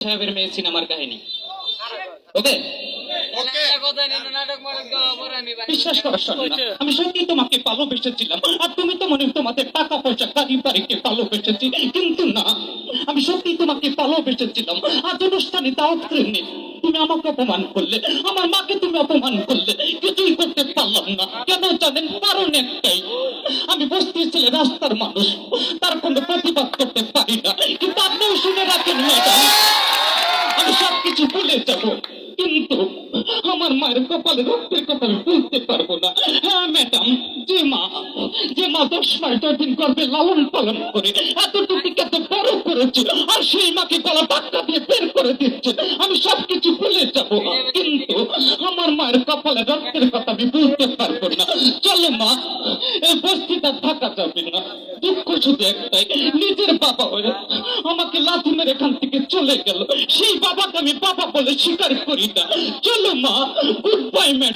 সাহেবের মেয়ে সিনেমার কাহিনী। ওকে, বিশ্বাস করো সোনা, আমি সত্যি তোমাকে ভালোবেসেছিলাম আর তুমি তো মনে তোমাদের টাকা পয়সা গাড়ি বাড়িকে ভালোবেসেছি, কিন্তু না, আমি সত্যি তোমাকে ভালোবেসেছিলাম। আজ অনুষ্ঠানে দাওয়াত করেনি, তুমি আমাকে অপমান করলে, আমার মাকে তুমি অপমান করলে, কিছুই করতে পারলাম না। কেন জানেন? কারণ একটাই, আমি বস্তির ছেলে, রাস্তার মানুষ, তার কোনো প্রতিবাদ করতে পারি না। কিন্তু আপনিও শুনে রাখেন ম্যাডাম, আমি সবকিছু ভুলে যাব, কিন্তু আমার মায়ের কপালে রক্তের কথা আমি বলতে পারবো না। হ্যাঁ ম্যাডাম, যে মা 10 মাস 10 দিন গর্ভে লালন পালন করে এতটুকু এত বড় করেছে, আর সেই মাকে গলা ধাক্কা দিয়ে বের করে দিচ্ছে, আমি সবকিছু ভুলে যাব, কিন্তু আমার মায়ের কপালে রক্তের কথা আমি বলতে পারবো না। চলো মা, এই বস্তিটা থাকা যাবে না। দুঃখ শুধু একটাই, নিজের বাবা হয়ে আমাকে লাথি মেরে এখান থেকে চলে গেল, সেই বাবাকে আমি বাবা বলে স্বীকার করি না। চলো মা, গুড বাই ম্যাডাম।